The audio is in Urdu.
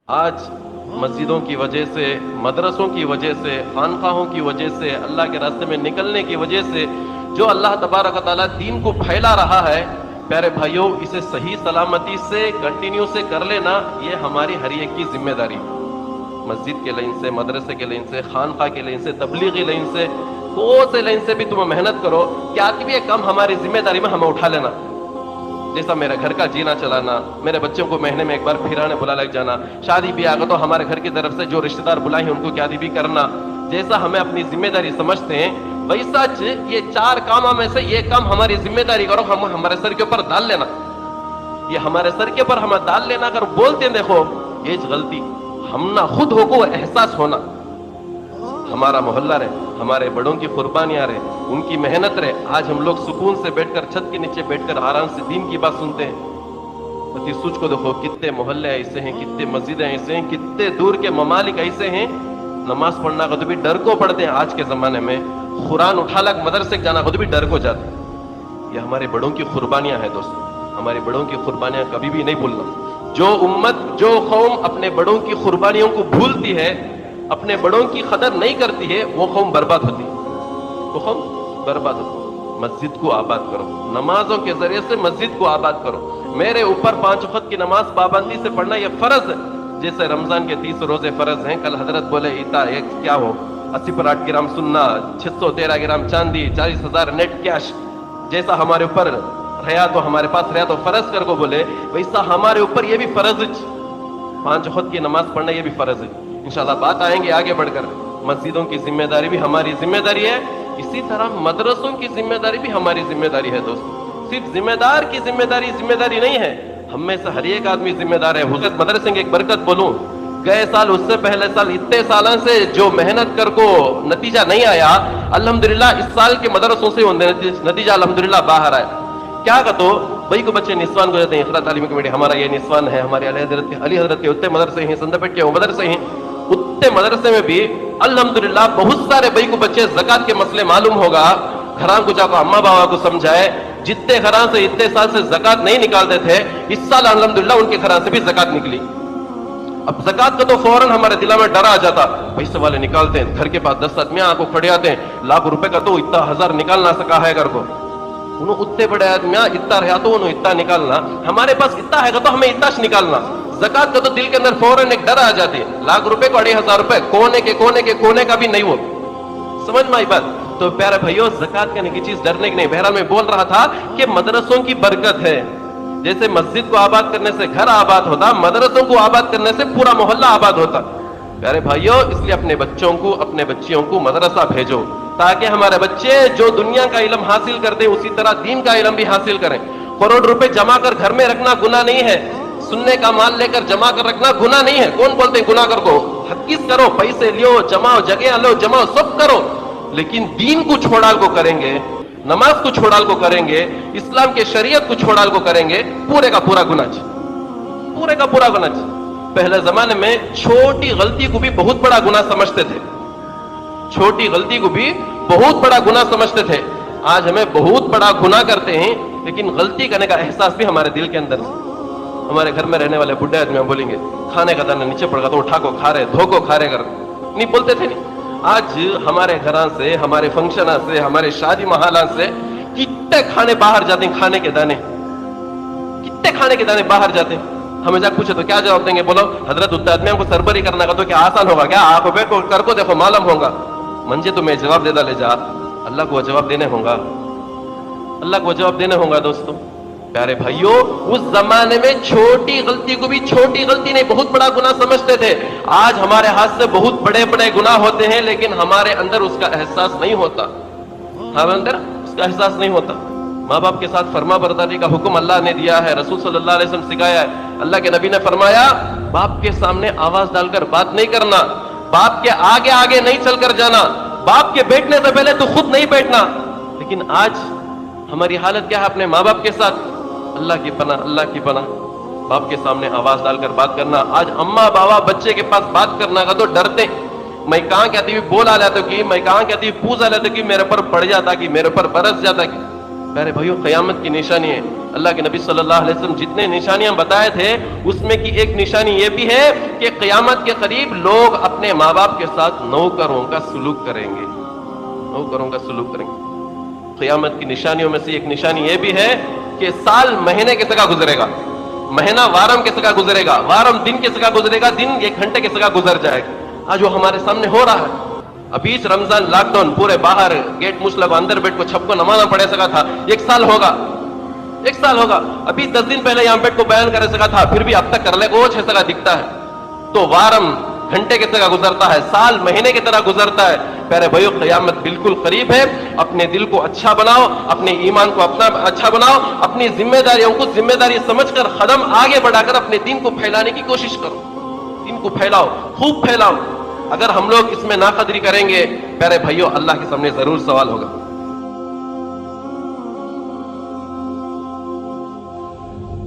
آج مسجدوں کی وجہ سے، مدرسوں کی وجہ سے، خانقاہوں کی وجہ سے، اللہ کے راستے میں نکلنے کی وجہ سے جو اللہ تبارک و تعالیٰ دین کو پھیلا رہا ہے، پیارے بھائیوں، اسے صحیح سلامتی سے کنٹینیو سے کر لینا، یہ ہماری ہر ایک کی ذمہ داری ہے۔ مسجد کے لائن سے، مدرسے کے لائن سے، خانقاہ کے لائن سے، تبلیغی لائن سے، کون سے لائن سے بھی تم محنت کرو کہ آج بھی ایک کام ہماری ذمہ داری میں ہمیں اٹھا لینا، جیسا میرے گھر کا جینا چلانا، میرے بچوں کو مہینے میں ایک بار پھرانے بلا لگ جانا، شادی بیاہ کا تو ہمارے گھر کی طرف سے جو رشتہ دار بلائے ہیں ان کو شادی بھی کرنا، جیسا ہمیں اپنی ذمہ داری سمجھتے ہیں ویسا یہ 4 کاموں میں سے یہ کام ہماری ذمہ داری کرو، ہم ہمارے سر کے اوپر ڈال لینا، یہ ہمارے سر کے اوپر ہمیں ڈال لینا۔ اگر بولتے ہیں دیکھو یہ غلطی ہم نہ خود ہو کو احساس ہونا، ہمارا محلہ رہے، ہمارے بڑوں کی قربانیاں رہے، ان کی محنت رہے، آج ہم لوگ سکون سے بیٹھ کر چھت کے نیچے بیٹھ کر آرام سے دین کی بات سنتے ہیں۔ پتی سوچ کو دیکھو کتنے محلے ایسے ہیں، کتنے مسجدیں ایسے ہیں، کتنے دور کے ممالک ایسے ہیں، نماز پڑھنا کا تو بھی ڈر کو پڑھتے ہیں آج کے زمانے میں، قرآن اٹھا لگ مدرسے جانا کو تو بھی ڈر کو جاتے ہیں۔ یہ ہمارے بڑوں کی قربانیاں ہیں دوستو، ہمارے بڑوں کی قربانیاں کبھی بھی نہیں بھولنا۔ جو امت، جو قوم اپنے بڑوں کی قربانیوں کو بھولتی ہے، اپنے بڑوں کی قدر نہیں کرتی ہے، وہ قوم برباد ہوتی ہے، وہ قوم برباد ہوتی ہے۔ مسجد کو آباد کرو، نمازوں کے ذریعے سے مسجد کو آباد کرو۔ میرے اوپر 5 وقت کی نماز پابندی سے پڑھنا یہ فرض ہے، جیسے رمضان کے 30 روزے فرض ہیں۔ کل حضرت بولے ایتا ایک کیا ہو 80 پر 8 گرام سننا، 613 گرام چاندی، 40,000 نیٹ کیش، جیسا ہمارے اوپر رہا تو ہمارے پاس رہا تو فرض کر کو بولے، ویسا ہمارے اوپر یہ بھی فرض ہے، 5 وقت کی نماز پڑھنا یہ بھی فرض ہے۔ انشاءاللہ بات آئیں گے آگے بڑھ کر، مسجدوں کی ذمہ داری بھی ہماری ذمہ داری ہے، اسی طرح مدرسوں کی ذمہ داری بھی ہماری ذمہ داری ہے دوستو۔ صرف ذمہ دار کی ذمہ داری نہیں ہے، ہم میں سے ہر ایک آدمی ذمہ دار ہے۔ حضرت مدرسے کی ایک برکت بولوں، گئے سال، اس سے پہلے سال، اتنے سالوں سے جو محنت کر کو نتیجہ نہیں آیا، الحمدللہ اس سال کے مدرسوں سے نتیجہ الحمدللہ باہر آیا۔ کیا کہتو بھائی کو بچے نسوان کو جاتے ہیں، اقرا تعلیمی کمیٹی ہمارا یہ نسوان ہے، ہمارے علی حضرت کے اتنے مدرسے ہیں، سندھپیٹ کے وہ مدرسے ہیں، اتنے مدرسے میں بھی الحمدللہ بہت سارے بھائی کو بچے زکات کے مسئلے معلوم ہوگا، گھران کو جا کو اما بابا کو سمجھائے، جتنے گھران سے اتنے سال سے زکات نہیں نکالتے تھے، اس سال الحمدللہ ان کے گھران سے بھی زکات نکلی۔ اب زکات کا تو فوراً ہمارے دل میں ڈر آ جاتا، پیسے والے نکالتے ہیں، گھر کے پاس 10 آدمی آ کو کھڑے آتے ہیں، لاکھ روپے کا تو اتنا 1000 نکال نہ سکا ہے گھر کو، انہوں اتنے بڑے آدمی اتنا رہا تو انہوں اتنا نکالنا، ہمارے پاس اتنا ہے گا تو ہمیں اتنا نکالنا۔ زکات کا تو دل کے اندر فوراً ایک ڈر آ جاتی ہے، لاکھ روپے کو 2500 روپے کونے کا بھی نہیں، وہ سمجھ میں آئی بات؟ تو پیارے بھائیو، زکات کرنے کی چیز ڈرنے کی نہیں۔ بہرحال میں بول رہا تھا کہ مدرسوں کی برکت ہے، جیسے مسجد کو آباد کرنے سے گھر آباد ہوتا، مدرسوں کو آباد کرنے سے پورا محلہ آباد ہوتا۔ پیارے بھائیو، اس لیے اپنے بچوں کو، اپنے بچیوں کو مدرسہ بھیجو، تاکہ ہمارے بچے جو دنیا کا علم حاصل کرتے اسی طرح دین کا علم بھی حاصل کریں۔ کروڑ روپے جمع کر گھر میں رکھنا گناہ نہیں ہے، سننے کا مال لے کر جمع کر رکھنا گناہ نہیں ہے۔ کون بولتے ہیں گناہ کر کو؟ حقیق کرو، پیسے لیو، جماؤ، جگہ لو، جماؤ، سب کرو، لیکن دین کو چھوڑال کو کریں گے، نماز کو چھوڑال کو کریں گے، اسلام کے شریعت کو چھوڑال کو کریں گے، پورے کا پورا گناہ، پورے کا پورا گناہ۔ پہلے زمانے میں چھوٹی غلطی کو بھی بہت بڑا گناہ سمجھتے تھے، چھوٹی غلطی کو بھی بہت بڑا گناہ سمجھتے تھے۔ آج ہمیں بہت بڑا گناہ کرتے ہیں، لیکن غلطی کرنے کا احساس بھی ہمارے دل کے اندر ہے۔ ہمارے گھر میں رہنے والے بڈھے آدمی ہم بولیں گے کھانے کا دانا نیچے پڑ گا تو اٹھا کو کھا رہے، دھو کو کھا رہے کر نہیں بولتے تھے نہیں۔ آج ہمارے گھران سے، ہمارے فنکشن سے، ہمارے شادی محلان سے کتنے کھانے باہر جاتے ہیں، کھانے کے دانے، کتنے کھانے کے دانے باہر جاتے ہیں۔ ہمیں جا پوچھے تو کیا جواب دیں گے؟ بولو حضرت اتنے آدمیوں کو سربری کرنا کا تو کیا آسان ہوگا کیا؟ آپ کر کو دیکھو معلوم ہوگا۔ منجے تو میں جواب دے لے جا، اللہ کو جواب دینے ہوں گا، اللہ کو جواب دینے ہوں گا دوستو۔ پیارے بھائیو، اس زمانے میں چھوٹی غلطی کو بھی چھوٹی غلطی نہیں بہت بڑا گناہ سمجھتے تھے۔ آج ہمارے ہاتھ سے بہت بڑے بڑے گناہ ہوتے ہیں، لیکن ہمارے اندر اس کا احساس نہیں ہوتا، ہمارے اندر اس کا احساس نہیں ہوتا۔ ماں باپ کے ساتھ فرما برداری کا حکم اللہ نے دیا ہے، رسول صلی اللہ علیہ وسلم سکھایا ہے۔ اللہ کے نبی نے فرمایا باپ کے سامنے آواز ڈال کر بات نہیں کرنا، باپ کے آگے آگے نہیں چل کر جانا، باپ کے بیٹھنے سے پہلے تو خود نہیں بیٹھنا۔ لیکن آج ہماری حالت کیا ہے اپنے ماں باپ کے ساتھ؟ اللہ کی پناہ، اللہ کی پناہ، باپ کے سامنے آواز ڈال کر بات کرنا۔ آج اماں بابا بچے کے پاس بات کرنا کا تو ڈرتے، میں کہاں کہتی ہوئی بول آ جاتا کہ میں کہاں کہتی ہوئی پوز آ جاتا کہ میرے پر پڑ جاتا کہ میرے پر برس جاتا کہ۔ پیارے بھائیو، قیامت کی نشانی ہے اللہ کے نبی صلی اللہ علیہ وسلم جتنے نشانیاں بتائے تھے اس میں کی ایک نشانی یہ بھی ہے کہ قیامت کے قریب لوگ اپنے ماں باپ کے ساتھ نوکروں کا سلوک کریں گے، نوکروں کا سلوک کریں گے۔ قیامت کی نشانیوں میں سے ایک نشانی یہ بھی ہے کہ سال مہینے کے سگا گزرے گا، مہینہ وارم کے سگا گزرے گا، وارم دن کے سگا گزرے گا، دن 1 گھنٹے کے سگا گزر جائے گا۔ آج وہ ہمارے سامنے ہو رہا ہے۔ ابھی اس رمضان لاک ڈاؤن پورے باہر گیٹ مش لگو اندر بیٹھ کو چھپ کو نمانا پڑے سکا تھا، 1 سال ہوگا، 1 سال ہوگا۔ ابھی 10 دن پہلے یہاں بیٹھ کو بیان کرے سکا تھا، پھر بھی اب تک کر لے کو چھ سگا دکھتا ہے۔ تو وارم گھنٹے کی طرح گزرتا ہے، سال مہینے کی طرح گزرتا ہے۔ پیارے بھائیو قیامت بالکل قریب ہے۔ اپنے دل کو اچھا بناؤ، اپنے ایمان کو اپنا اچھا بناؤ، اپنی ذمہ داریوں کو ذمہ داری سمجھ کر قدم آگے بڑھا کر اپنے دین کو پھیلانے کی کوشش کرو، دین کو پھیلاؤ، خوب پھیلاؤ۔ اگر ہم لوگ اس میں ناقدری کریں گے پیارے بھائیو اللہ کے سامنے ضرور سوال ہوگا۔